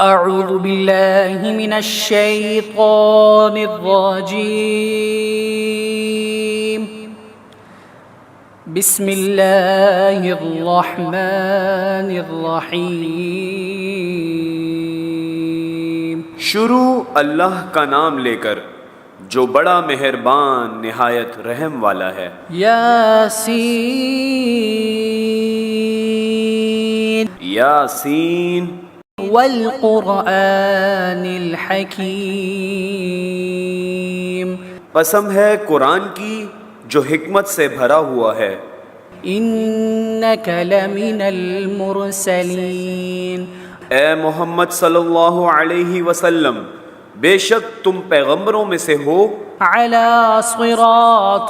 أعوذ بالله من الشيطان الرجيم. بسم الله الرحمن الرحيم. شروع اللہ کا نام لے کر جو بڑا مہربان نہایت رحم والا ہے. یاسین یاسین والقرآن الحکیم. قسم ہے قرآن کی جو حکمت سے بھرا ہوا ہے. انک لمن المرسلین. اے محمد صلی اللہ علیہ وسلم بے شک تم پیغمبروں میں سے ہو. علی صراط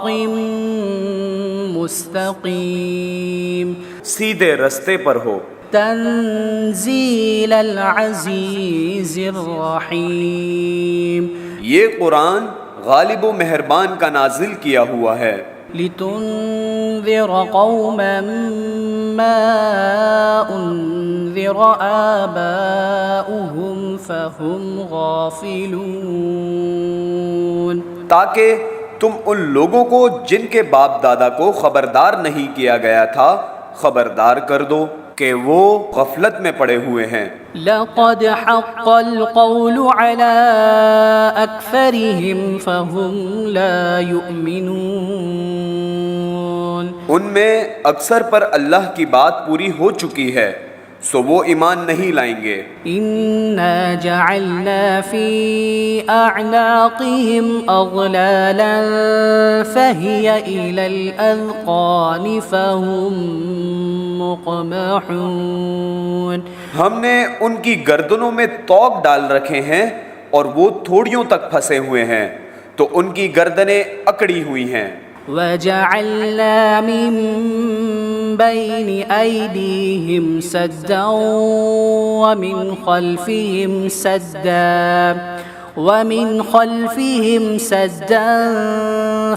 مستقیم. سیدھے رستے پر ہو. تنزیل العزیز الرحیم. یہ قرآن غالب و مہربان کا نازل کیا ہوا ہے. لتنذر قوما ما انذر آباؤهم فهم غافلون. تاکہ تم ان لوگوں کو جن کے باپ دادا کو خبردار نہیں کیا گیا تھا خبردار کر دو کہ وہ غفلت میں پڑے ہوئے ہیں. لقد حق القول على أكثرهم فهم لا يؤمنون. ان میں اکثر پر اللہ کی بات پوری ہو چکی ہے سو وہ ایمان نہیں لائیں گے. إنا جعلنا في أعناقهم أغلالا فهي إلى الأذقان فهم مقمحون. ہم نے ان کی گردنوں میں طوق ڈال رکھے ہیں اور وہ تھوڑیوں تک پھنسے ہوئے ہیں تو ان کی گردنیں اکڑی ہوئی ہیں. وجعلنا من بين أيديهم سدا ومن خلفهم سدا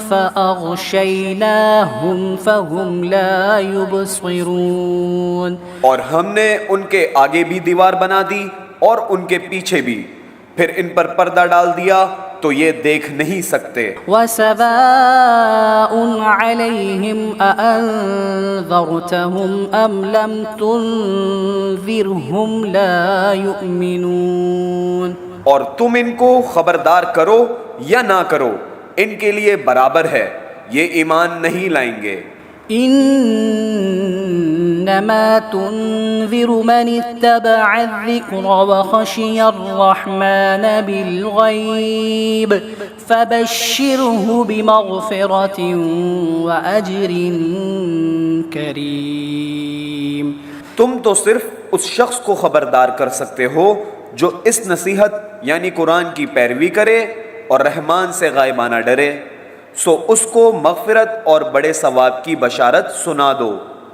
فأغشيناهم فهم لا يبصرون. اور ہم نے ان کے آگے بھی دیوار بنا دی اور ان کے پیچھے بھی پھر ان پر پردہ ڈال دیا تو یہ دیکھ نہیں سکتے. وسواء عليهم أأنذرتهم أم لم تنذرهم لا يؤمنون. اور تم ان کو خبردار کرو یا نہ کرو ان کے لیے برابر ہے یہ ایمان نہیں لائیں گے. انما تنذر من اتبع الذکر وخشی الرحمن بالغیب فبشره بمغفرة واجر کریم. تم تو صرف اس شخص کو خبردار کر سکتے ہو جو اس نصیحت یعنی قرآن کی پیروی کرے اور رحمان سے غائبانہ ڈرے سو اس کو مغفرت اور بڑے ثواب کی بشارت سنا دو.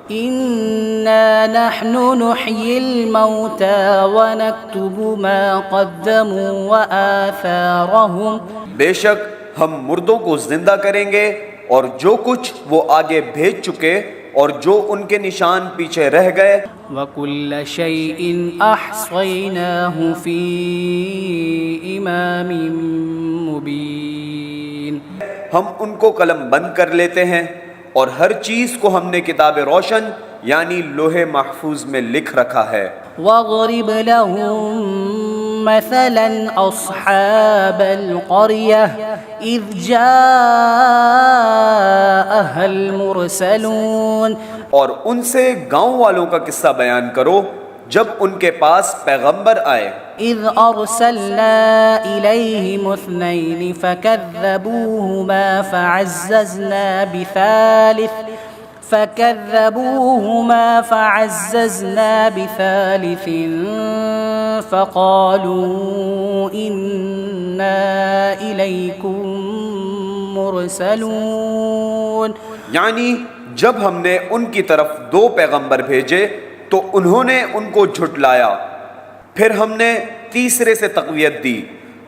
انا نحن نحيي الموتى ونكتب ما قدموا وآثارهم. بے شک ہم مردوں کو زندہ کریں گے اور جو کچھ وہ آگے بھیج چکے اور جو ان کے نشان پیچھے رہ گئے. وَكُلَّ شَيْءٍ أَحْصَيْنَاهُ فِي إِمَامٍ مُبِينٍ. ہم ان کو قلم بند کر لیتے ہیں اور ہر چیز کو ہم نے کتاب روشن یعنی لوح محفوظ میں لکھ رکھا ہے. وَاضْرِبْ لَهُم مَّثَلًا أَصْحَابَ الْقَرْيَةِ إِذْ جَاءَهَا الْمُرْسَلُونَ. اور ان سے گاؤں والوں کا قصہ بیان کرو جب ان کے پاس پیغمبر آئے. اذ ارسلنا الیہم اثنین فکذبوہما فعززنا بثالث فقالوا انا الیکم مرسلون. یعنی جب ہم نے ان کی طرف 2 پیغمبر بھیجے تو انہوں نے ان کو جھٹلایا پھر ہم نے تیسرے سے تقویت دی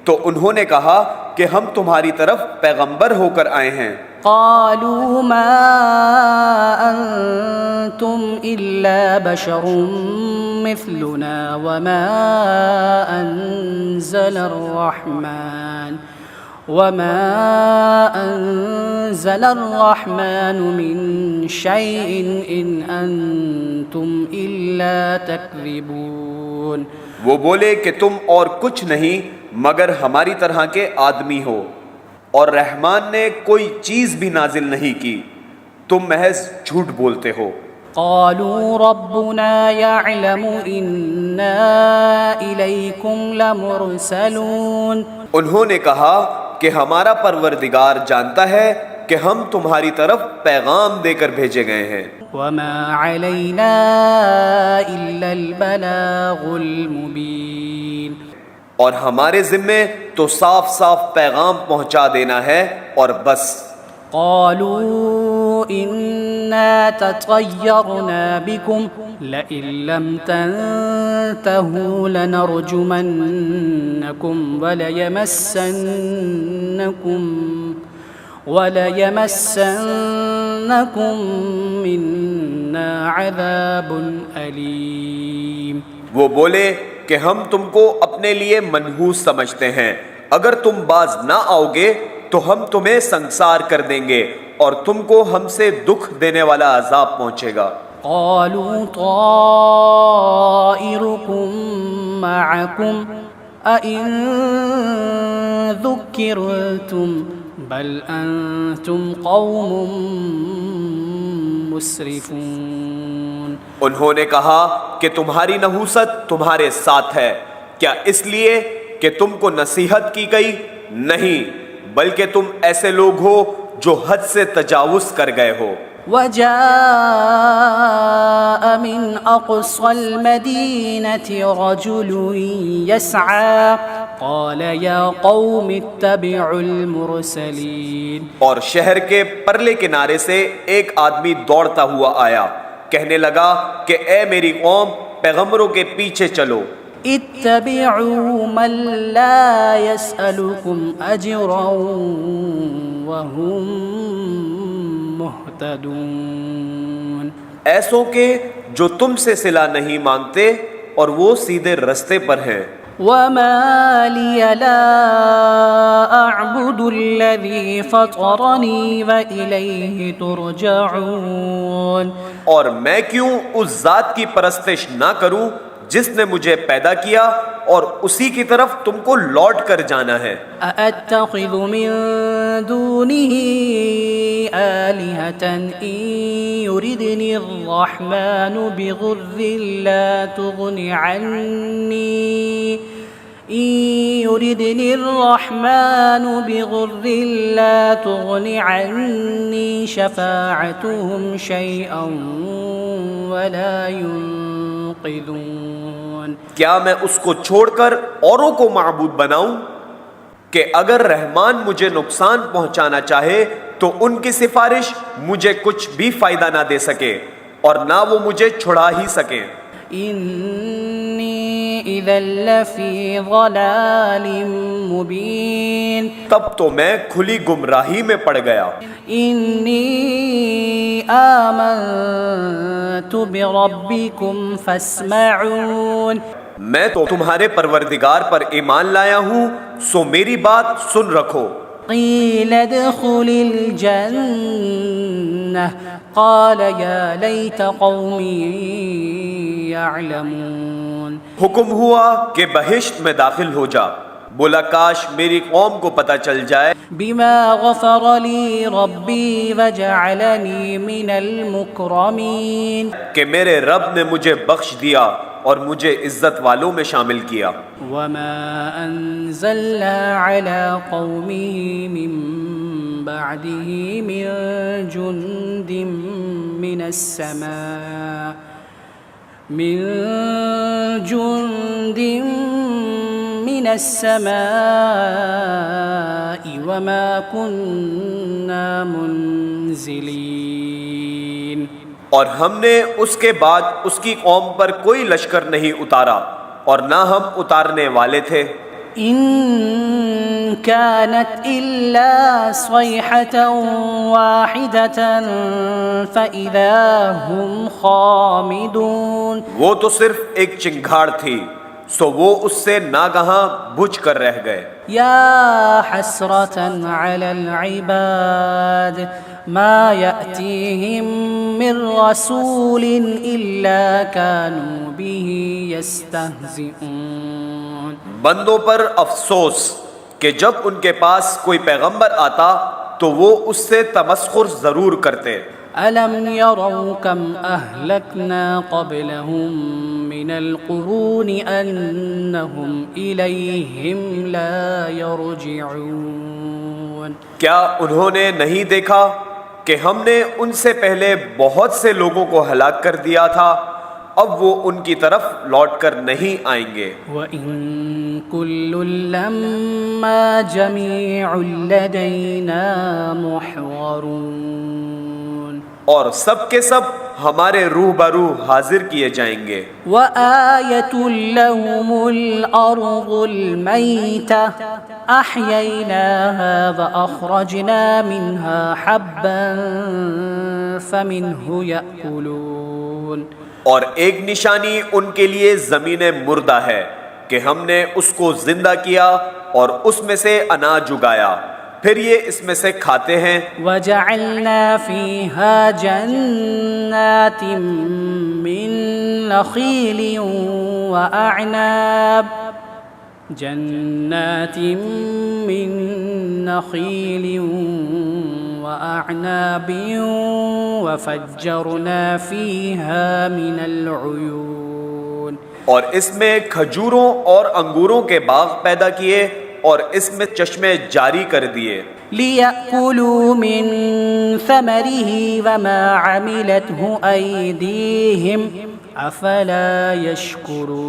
تو انہوں نے کہا کہ ہم تمہاری طرف پیغمبر ہو کر آئے ہیں. قالوا ما انتم الا بشر مثلنا وما أنزل الرحمن من شيء إن أنتم إلا تكذبون. وہ بولے کہ تم اور کچھ نہیں مگر ہماری طرح کے آدمی ہو، اور رحمان نے کوئی چیز بھی نازل نہیں کی، تم محض جھوٹ بولتے ہو. قالوا ربنا يعلم إنا إليكم لمرسلون. انہوں نے کہا کہ ہمارا پروردگار جانتا ہے کہ ہم تمہاری طرف پیغام دے کر بھیجے گئے ہیں. وما علينا إلا البلاغ المبين. اور ہمارے ذمے تو صاف صاف پیغام پہنچا دینا ہے اور بس. قالوا إنا تطيرنا بكم لئن لم تنتهوا لنرجمنكم وليمسنكم منا عذاب أليم. وہ بولے کہ ہم تم کو اپنے لیے منحوس سمجھتے ہیں، اگر تم باز نہ آؤ گے تو ہم تمہیں سنسار کر دیں گے اور تم کو ہم سے دکھ دینے والا عذاب پہنچے گا. قالوا طائركم معكم أئن ذكرتم بل أنتم قوم مسرفون. انہوں نے کہا کہ تمہاری نحوست تمہارے ساتھ ہے، کیا اس لیے کہ تم کو نصیحت کی گئی؟ نہیں، بلکہ تم ایسے لوگ ہو جو حد سے تجاوز کر گئے ہو. وجاء من أقصى المدينة رجل يسعى قال يا قوم اتبعوا المرسلين. اور شہر کے پرلے کنارے سے ایک آدمی دوڑتا ہوا آیا، کہنے لگا کہ اے میری قوم، پیغمبروں کے پیچھے چلو. اتبعوا من لا يسألكم أجرا وهم مهتدون. ایسوں کے جو تم سے صلہ نہیں مانگتے اور وہ سیدھے رستے پر ہیں. وما لي لا أعبد الذي فطرني وإليه ترجعون. اور میں کیوں اس ذات کی پرستش نہ کروں جس نے مجھے پیدا کیا اور اسی کی طرف تم کو لوٹ کر جانا ہے. أأتخذ من دونه آلهة إن يردني الرحمن بضر لا تغن عني شفاعتهم شيئا ولا ينقذون. کیا میں اس کو چھوڑ کر اوروں کو معبود بناؤں کہ اگر رحمان مجھے نقصان پہنچانا چاہے تو ان کی سفارش مجھے کچھ بھی فائدہ نہ دے سکے اور نہ وہ مجھے چھڑا ہی سکے. إني إذا لفي ضلال مبين. تب تو میں کھلی گمراہی میں پڑ گیا. إني آمنت بربكم فاسمعون. میں تو تمہارے پروردگار پر ایمان لایا ہوں، سو میری بات سن رکھو. قيل ادخل الجنة قال يا ليت قومي يعلمون. حکم ہوا کہ بہشت میں داخل ہو جا، بولا کاش میری قوم کو پتہ چل جائے. بما غفر لي ربي وجعلني من المكرمين. کہ میرے رب نے مجھے بخش دیا اور مجھے عزت والوں میں شامل کیا. وما أنزلنا على قومه من بعده من جند من السماء وما كنا منزلين. اور ہم نے اس کے بعد اس کی قوم پر کوئی لشکر نہیں اتارا اور نہ ہم اتارنے والے تھے. إن كانت إلا صيحة واحدة فإذا هم خامدون. وہ تو صرف ایک چنگھاڑ تھی، سو وہ اس سے ناگہاں بجھ کر رہ گئے. يا حسرة على العباد ما يأتيهم من رسول إلا كانوا به يستهزئون. بندوں پر افسوس کہ جب ان کے پاس کوئی پیغمبر آتا تو وہ اس سے تمسخر ضرور کرتے. ألم يروا كم أهلكنا قبلهم من القرون أنهم إليهم لا يرجعون. کیا انہوں نے نہیں دیکھا کہ ہم نے ان سے پہلے بہت سے لوگوں کو ہلاک کر دیا تھا، اب وہ ان کی طرف لوٹ کر نہیں آئیں گے. وَإِن كُلٌّ لَّمَّا جَمِيعٌ لَّدَيْنَا مُحْضَرُونَ. اور سب کے سب ہمارے روبرو حاضر کیے جائیں گے. وَآيَةٌ لَّهُمُ الْأَرْضُ الْمَيْتَةُ أَحْيَيْنَاهَا وَأَخْرَجْنَا مِنْهَا حَبًّا فَمِنْهُ يَأْكُلُونَ. اور ایک نشانی ان کے لیے زمین مردہ ہے کہ ہم نے اس کو زندہ کیا اور اس میں سے اناج اگایا، پھر یہ اس میں سے کھاتے ہیں. وَجَعَلْنَا فِيهَا جَنَّاتٍ مِّن نَخِيلٍ وَأَعْنَابٍ جَنَّاتٍ مِّن نَخِيلٍ وَأَعْنَابٍ وَفَجَّرْنَا فِيهَا مِنَ الْعُيُونِ. اور اس میں کھجوروں اور انگوروں کے باغ پیدا کیے اور اس میں چشمے جاری کر دیے. لِيَأْكُلُوا مِن ثَمَرِهِ وَمَا عَمِلَتْهُ أَيْدِيهِمْ أَفَلَا يَشْكُرُونَ.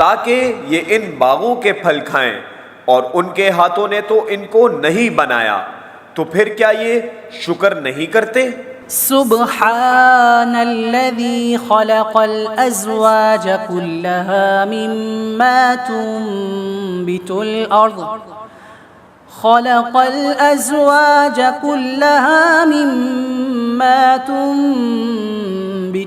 تاکہ یہ ان باغوں کے پھل کھائیں، اور ان کے ہاتھوں نے تو ان کو نہیں بنایا، تو پھر کیا یہ شکر نہیں کرتے؟ سبحان الذي خلق الأزواج كلها مما تنبت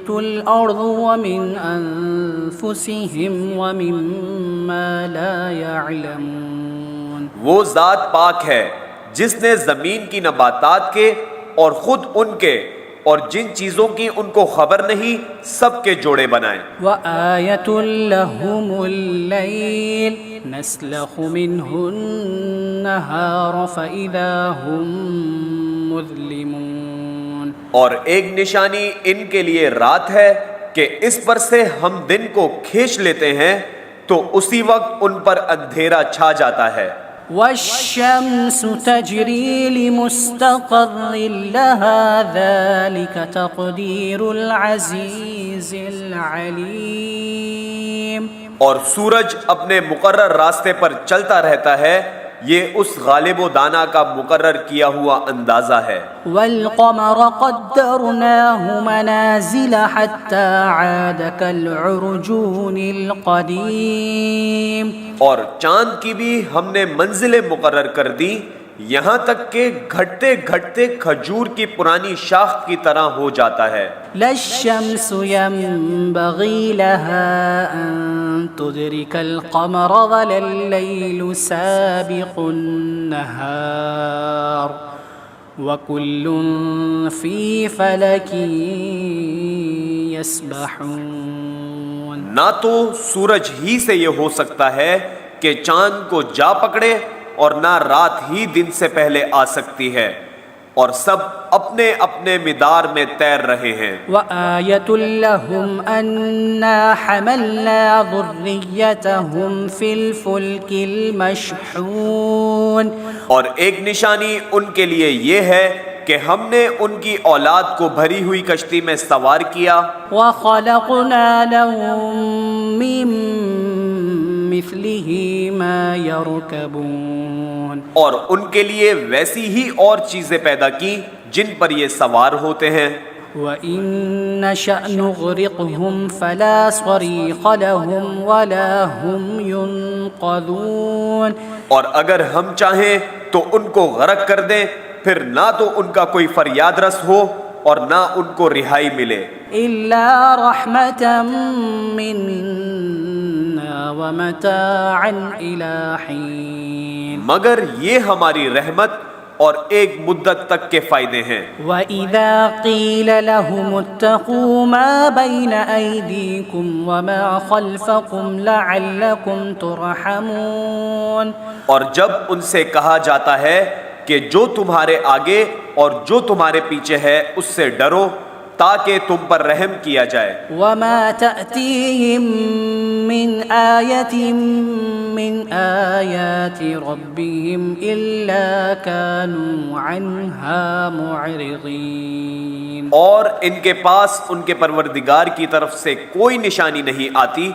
الأرض ومن أنفسهم ومما لا يعلمون. وہ ذات پاک ہے جس نے زمین کی نباتات کے اور خود ان کے اور جن چیزوں کی ان کو خبر نہیں سب کے جوڑے بنائے. وَآيَةٌ لَهُمُ اللَّيْلُ نَسْلَخُ مِنْهُ النَّهَارَ فَإِذَا هُمْ مُظْلِمُونَ. اور ایک نشانی ان کے لیے رات ہے کہ اس پر سے ہم دن کو کھینچ لیتے ہیں تو اسی وقت ان پر اندھیرا چھا جاتا ہے. والشمس تجري لمستقر لها ذلك تقدير العزيز العليم. اور سورج اپنے مقرر راستے پر چلتا رہتا ہے، یہ اس غالب و دانا کا مقرر کیا ہوا اندازہ ہے. والقمر قدرناه منازل حتى عاد كالعرجون القديم. اور چاند کی بھی ہم نے منزلیں مقرر کر دی، یہاں تک کہ گھٹتے گھٹتے کھجور کی پرانی شاخ کی طرح ہو جاتا ہے. لا الشمس ينبغي لها أن تدرك القمر ولا الليل سابق النهار وكل في فلك يسبحون. نہ تو سورج ہی سے یہ ہو سکتا ہے کہ چاند کو جا پکڑے، اور نہ رات ہی دن سے پہلے آ سکتی ہے، اور سب اپنے اپنے مدار میں تیر رہے ہیں. وَآيَةٌ لَهُمْ أَنَّا حَمَلْنَا ذُرِّيَّتَهُمْ فِي الْفُلْكِ الْمَشْحُونِ. اور ایک نشانی ان کے لیے یہ ہے کہ ہم نے ان کی اولاد کو بھری ہوئی کشتی میں سوار کیا. وَخَلَقْنَا لَهُم مِّن مِّثْلِهِ مَا يَرْكَبُونَ. اور ان کے لیے ویسی ہی اور چیزیں پیدا کی جن پر یہ سوار ہوتے ہیں. وَإِن نَّشَأْ نُغْرِقْهُمْ فَلَا صَرِيخَ لَهُمْ وَلَا هُمْ يُنقَذُونَ. اور اگر ہم چاہیں تو ان کو غرق کر دیں، پھر نہ تو ان کا کوئی فریاد رس ہو اور نہ ان کو رہائی ملے. إلا رحمة منا ومتاعا إلى حين مگر یہ ہماری رحمت اور ایک مدت تک کے فائدے ہیں۔ وَإِذَا قِيلَ لَهُمُ اتَّقُوا مَا بَيْنَ أَيْدِيكُمْ وَمَا خَلْفَكُمْ لَعَلَّكُمْ تُرْحَمُونَ، اور جب ان سے کہا جاتا ہے کہ جو تمہارے آگے اور جو تمہارے پیچھے ہے اس سے ڈرو تاکہ تم پر رحم کیا جائے۔ وَمَا تَأْتِيهِم مِّنْ آيَةٍ مِّنْ آيَاتِ رَبِّهِمْ إِلَّا كَانُوا عَنْهَا مُعْرِضِينَ، اور ان کے پاس ان کے پروردگار کی طرف سے کوئی نشانی نہیں آتی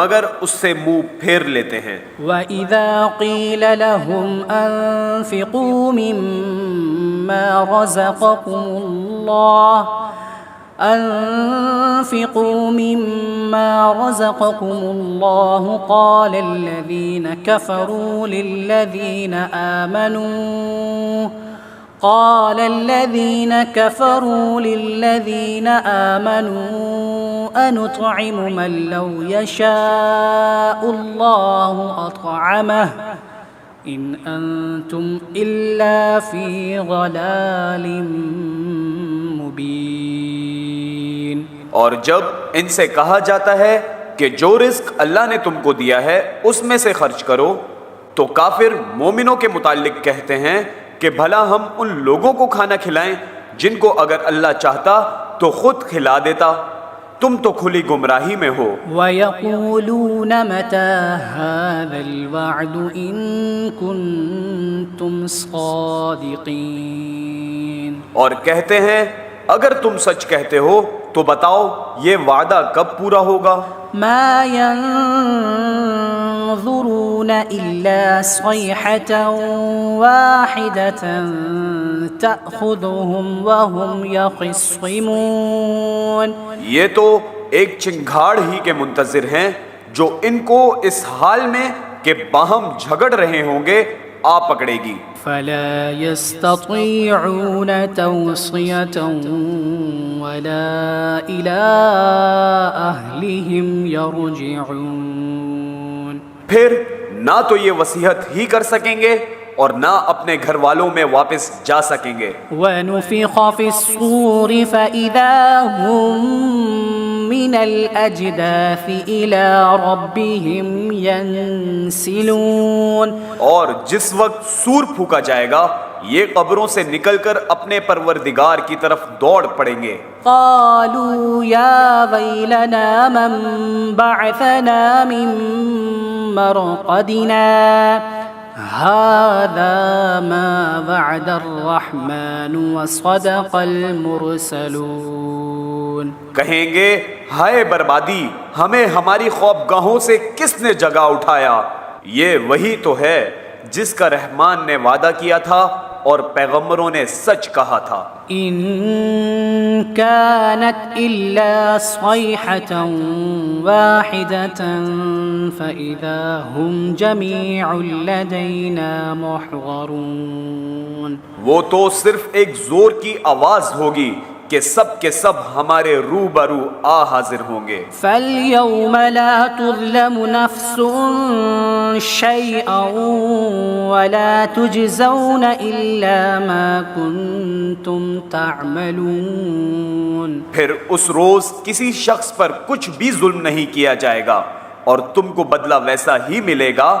مگر اس سے منہ پھیر لیتے ہیں۔ وَإِذَا قِيلَ لَهُمْ أَنفِقُوا مِمَّا رَزَقَكُمُ اللَّهُ قَالَ الَّذِينَ كَفَرُوا لِلَّذِينَ آمَنُوا أَنُطْعِمُ مَن لَّوْ يَشَاءُ اللَّهُ أَطْعَمَهُ إِنْ أَنْتُمْ إِلَّا فِي ضَلَالٍ مُبِينٍ۔ اور جب ان سے کہا جاتا ہے کہ جو رزق اللہ نے تم کو دیا ہے اس میں سے خرچ کرو تو کافر مومنوں کے متعلق کہتے ہیں کہ بھلا ہم ان لوگوں کو کھانا کھلائیں جن کو اگر اللہ چاہتا تو خود کھلا دیتا، تم تو کھلی گمراہی میں ہو۔ وَيَقُولُونَ مَتَى هَذَا الْوَعْدُ إِن كُنتُمْ صَادِقِينَ، اور کہتے ہیں اگر تم سچ کہتے ہو تو بتاؤ یہ وعدہ کب پورا ہوگا؟ مَا يَنظُرُونَ إِلَّا صَيْحَةً وَاحِدَةً تَأْخُذُهُمْ وَهُمْ يَخِصِّمُونَ، یہ تو ایک چنگھاڑ ہی کے منتظر ہیں جو ان کو اس حال میں کہ باہم جھگڑ رہے ہوں گے آ پکڑے گی۔ فَلَا يَسْتَطِيعُونَ تَوْصِيَةً وَلَا إِلَىٰ أَهْلِهِمْ يَرْجِعُونَ، پھر نہ تو یہ وصیحت ہی کر سکیں گے اور نہ اپنے گھر والوں میں واپس جا سکیں گے۔ وَنُفِخَ فِي الصُّورِ فَإِذَا هُم مِّنَ الْأَجْدَاثِ إِلَىٰ رَبِّهِمْ يَنسِلُونَ، اور جس وقت سور پھونکا جائے گا یہ قبروں سے نکل کر اپنے پروردگار کی طرف دوڑ پڑیں گے۔ قَالُوا يَا وَيْلَنَا مَن بَعَثَنَا مِن مَّرْقَدِنَا هَٰذَا مَا وَعَدَ الرَّحْمَٰنُ وَصَدَقَ الْمُرْسَلُونَ، کہیں گے ہائے بربادی، ہمیں ہماری خوابگاہوں سے کس نے جگا اٹھایا؟ یہ وہی تو ہے جس کا رحمان نے وعدہ کیا تھا اور پیغمبروں نے سچ کہا تھا۔ إِن كَانَتْ إِلَّا صَيْحَةً وَاحِدَةً فَإِذَا هُمْ جَمِيعٌ لَدَيْنَا مُحْضَرُونَ، وہ تو صرف ایک زور کی آواز ہوگی کہ سب کے سب ہمارے روبرو آ حاضر ہوں گے۔ فَالْيَوْمَ لَا تُظْلَمُ نَفْسٌ شَيْئًا وَلَا تُجْزَوْنَ إِلَّا مَا كُنتُمْ تَعْمَلُونَ، پھر اس روز کسی شخص پر کچھ بھی ظلم نہیں کیا جائے گا اور تم کو بدلہ ویسا ہی ملے گا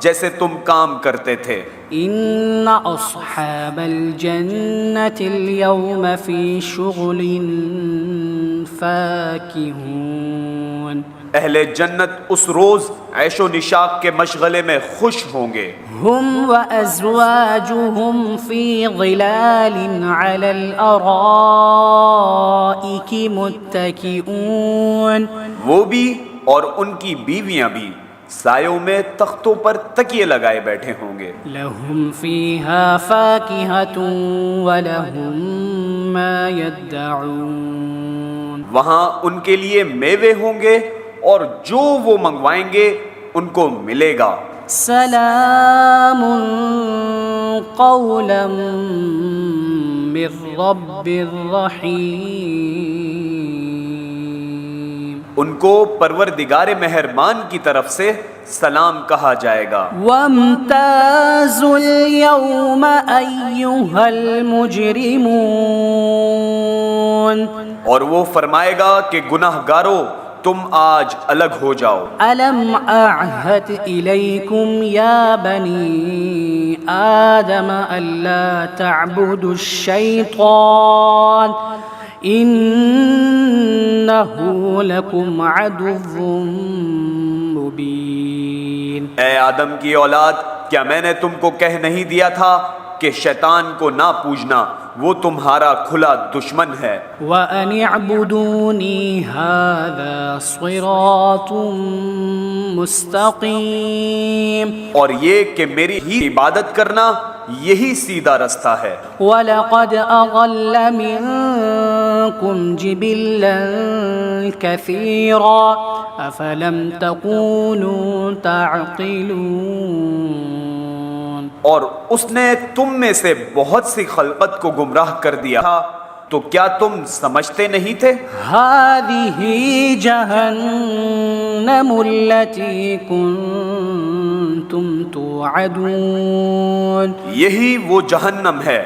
جیسے تم کام کرتے تھے۔ إِنَّ أَصْحَابَ الْجَنَّةِ الْيَوْمَ فِي شُغُلٍ فَاكِهُونَ، اہل جنت اس روز عیش و نشاط کے مشغلے میں خوش ہوں گے۔ هُمْ وَأَزْوَاجُهُمْ فِي ظِلَالٍ عَلَى الْأَرَائِكِ مُتَّكِئُونَ، وہ بھی اور ان کی بیویاں بھی سایوں میں تختوں پر تکیے لگائے بیٹھے ہوں گے۔ لَهُمْ فِيهَا فَاكِهَةٌ وَلَهُم مَّا يَدَّعُونَ، وہاں ان کے لیے میوے ہوں گے اور جو وہ منگوائیں گے ان کو ملے گا۔ سلام قولا من رب رحیم، ان کو پروردگار مہربان کی طرف سے سلام کہا جائے گا۔ وامتازوا اليوم أيها المجرمون اور وہ فرمائے گا کہ گناہ گارو تم آج الگ ہو جاؤ۔ ألم أعهد إليكم يا بني آدم ألا تعبدوا الشيطان إنه لكم عدو مبين۔ اے آدم کی اولاد، کیا میں نے تم کو کہہ نہیں دیا تھا کہ شیطان کو نہ پوجنا، وہ تمہارا کھلا دشمن ہے۔ وَأَنِ اعْبُدُونِي هَذَا صِرَاطٌ مُسْتَقِيمٌ، اور یہ کہ میری ہی عبادت کرنا یہی سیدھا رستہ ہے۔ وَلَقَدْ أَضَلَّ مِنكُمْ جِبِلًّا كَثِيرًا أَفَلَمْ تَكُونُوا تَعْقِلُونَ، اور اس نے تم میں سے بہت سی خلقت کو گمراہ کر دیا تھا، تو کیا تم سمجھتے نہیں تھے؟ هَذِهِ جَهَنَّمُ الَّتِي كُنتُمْ تُوعَدُونَ، یہی وہ جہنم ہے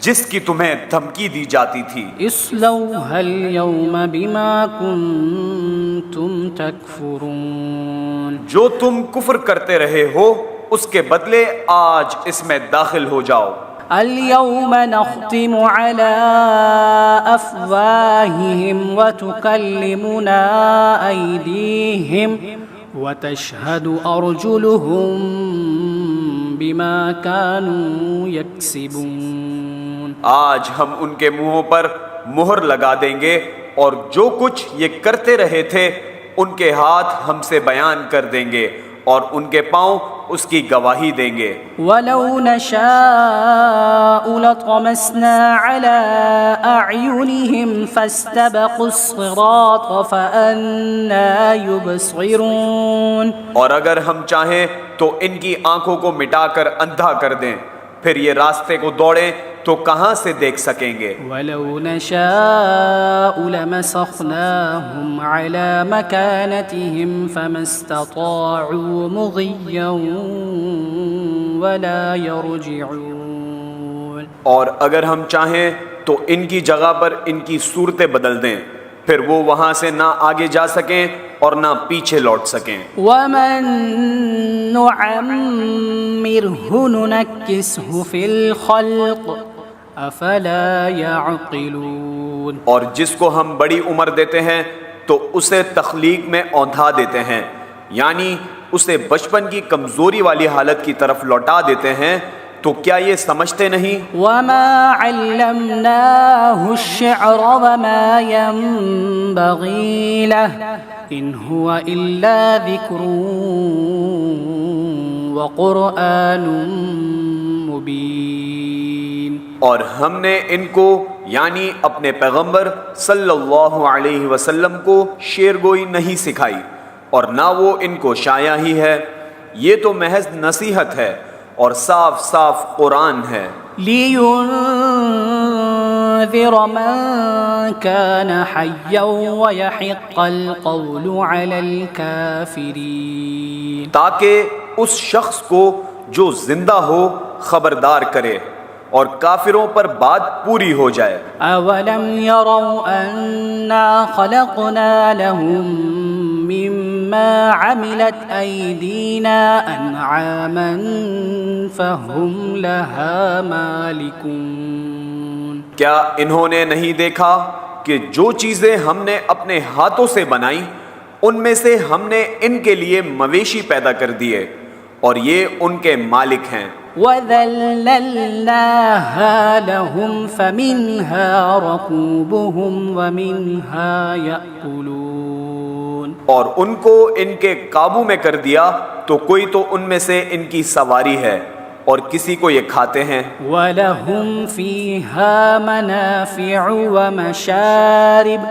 جس کی تمہیں دھمکی دی جاتی تھی۔ اصلوها اليوم بما كنتم تكفرون، جو تم کفر کرتے رہے ہو اس کے بدلے آج اس میں داخل ہو جاؤ۔ اليوم نختم على أفواههم وتكلمنا أيديهم وتشهد أرجلهم بما كانوا يكسبون، آج ہم ان کے منہوں پر مہر لگا دیں گے اور جو کچھ یہ کرتے رہے تھے ان کے ہاتھ ہم سے بیان کر دیں گے اور ان کے پاؤں اس کی گواہی دیں گے۔ ولو نشاء لطمسنا على أعينهم فاستبقوا الصراط فأنى يبصرون، اور اگر ہم چاہیں تو ان کی آنکھوں کو مٹا کر اندھا کر دیں، پھر یہ راستے کو دوڑیں تو کہاں سے دیکھ سکیں گے۔ ولو نشاء لمسخناهم على مكانتهم فما استطاعوا مضيا ولا يرجعون، اور اگر ہم چاہیں تو ان کی جگہ پر ان کی صورتیں بدل دیں، پھر وہ وہاں سے نہ آگے جا سکیں اور نہ پیچھے لوٹ سکیں۔ ومن نعمره ننكسه في الخلق افلا يعقلون، اور جس کو ہم بڑی عمر دیتے ہیں تو اسے تخلیق میں اوندھا دیتے ہیں، یعنی اسے بچپن کی کمزوری والی حالت کی طرف لوٹا دیتے ہیں، تو کیا یہ سمجھتے نہیں؟ وما علمناه الشعر وما ينبغي له ان هو الا ذكر وقرآن مبين، اور ہم نے ان کو یعنی اپنے پیغمبر صلی اللہ علیہ وسلم کو شعر گوئی نہیں سکھائی، اور نہ وہ ان کو شایع ہی ہے، یہ تو محض نصیحت ہے اور صاف صاف قرآن ہے۔ لينذر من كان حيا ويحق القول على الكافرين، تاکہ اس شخص کو جو زندہ ہو خبردار کرے اور کافروں پر بات پوری ہو جائے۔ اولم يروا انا خلقنا لهم مما عملت ايدينا انعاما فهم لها مالكون، کیا انہوں نے نہیں دیکھا کہ جو چیزیں ہم نے اپنے ہاتھوں سے بنائیں ان میں سے ہم نے ان کے لیے مویشی پیدا کر دیے اور یہ ان کے مالک ہیں۔ وَذَلَّلْنَاهَا لَهُمْ فَمِنْهَا رَكُوبُهُمْ وَمِنْهَا يَأْكُلُونَ، اور ان کو ان کے قابو میں کر دیا تو کوئی تو ان میں سے ان کی سواری ہے اور کسی کو یہ کھاتے ہیں۔ وَلَهُمْ فِيهَا مَنَافِعُ وَمَشَارِبُ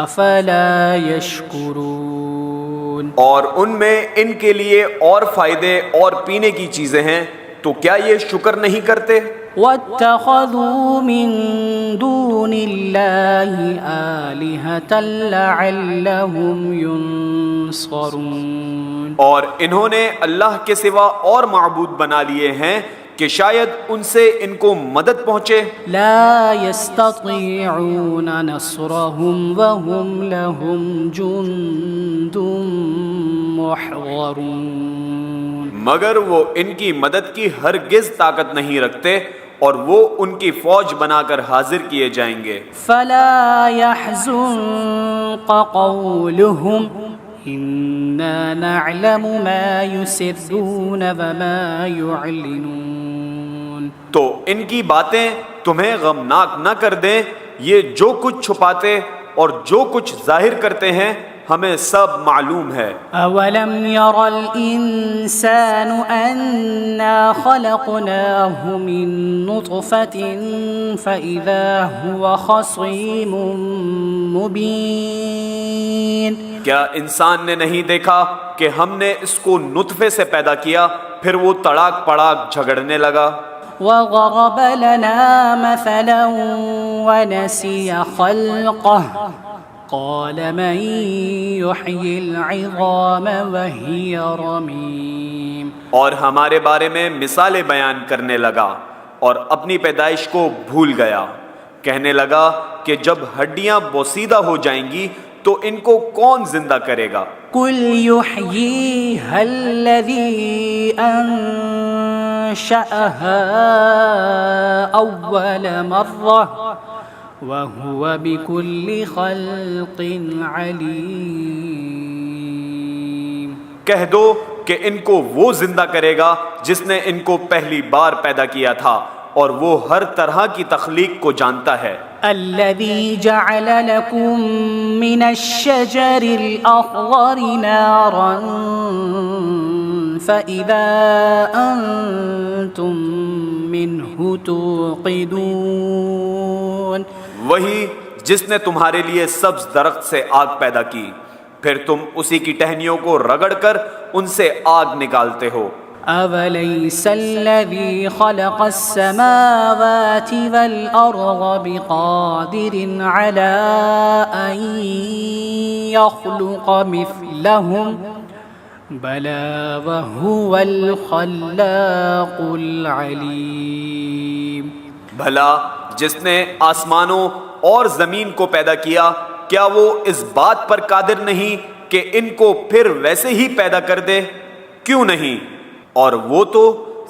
أَفَلَا يَشْكُرُونَ، اور ان میں ان کے لیے اور فائدے اور پینے کی چیزیں ہیں، تو کیا یہ شکر نہیں کرتے؟ واتخذوا من دون الله آلهة لعلهم ينصرون. اور انہوں نے اللہ کے سوا اور معبود بنا لیے ہیں کہ شاید ان سے ان کو مدد پہنچے. لا يستطيعون نصرهم وهم لهم جند محضرون. مگر وہ ان کی مدد کی ہرگز طاقت نہیں رکھتے اور وہ ان کی فوج بنا کر حاضر کیے جائیں گے. فلا يحزنك قولهم إنا نعلم ما يسرون وما يعلنون. تو ان کی باتیں تمہیں غمناک نہ کر دیں. یہ جو کچھ چھپاتے اور جو کچھ ظاہر کرتے ہیں ہمیں سب معلوم ہے. اولم ير الانسان انا خلقناه من نطفة فاذا هو خصيم مبين. کیا انسان نے نہیں دیکھا کہ ہم نے اس کو نطفے سے پیدا کیا پھر وہ تڑاک پڑاک جھگڑنے لگا. وضرب لنا مثلا ونسي خلقه قال من يحيي العظام وهي رميم. اور ہمارے بارے میں مثالیں بیان کرنے لگا اور اپنی پیدائش کو بھول گیا. کہنے لگا کہ جب ہڈیاں بوسیدہ ہو جائیں گی تو ان کو کون زندہ کرے گا. قل يحييها الذي أنشأها أول مرة وهو بكل خلق عليم. کہہ دو کہ ان کو وہ زندہ کرے گا جس نے ان کو پہلی بار پیدا کیا تھا اور وہ ہر طرح کی تخلیق کو جانتا ہے. الذي جعل لكم من الشجر الأخضر نارا فإذا أنتم منه توقدون. وہی جس نے تمہارے لیے سبز درخت سے آگ پیدا کی پھر تم اسی کی ٹہنیوں کو رگڑ کر ان سے آگ نکالتے ہو. أوليس الذي خلق السماوات والأرض بقادر على أن يخلق مثلهم بلى وهو الخلاق العليم. بھلا جس نے آسمانوں اور زمین کو پیدا کیا کیا وہ اس بات پر قادر نہیں کہ ان کو پھر ویسے ہی پیدا کر دے؟ کیوں نہیں؟ اور وہ تو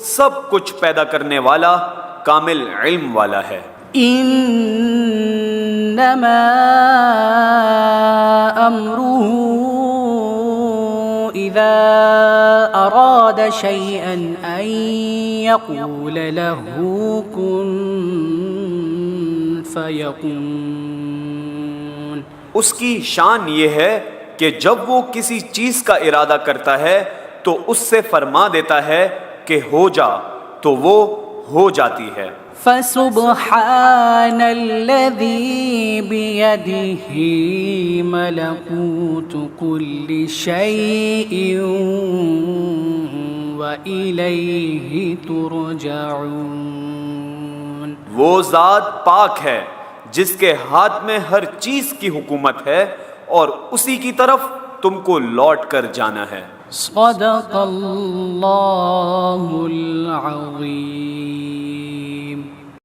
سب کچھ پیدا کرنے والا کامل علم والا ہے. انما امره اذا اراد شيئا ان يقول له كن فيكون. اس کی شان یہ ہے کہ جب وہ کسی چیز کا ارادہ کرتا ہے تو اس سے فرما دیتا ہے کہ ہو جا تو وہ ہو جاتی ہے. فسبحان الذي بيده ملكوت كل شيء وإليه ترجعون. وہ ذات پاک ہے جس کے ہاتھ میں ہر چیز کی حکومت ہے اور اسی کی طرف تم کو لوٹ کر جانا ہے. صدق اللہ العظیم.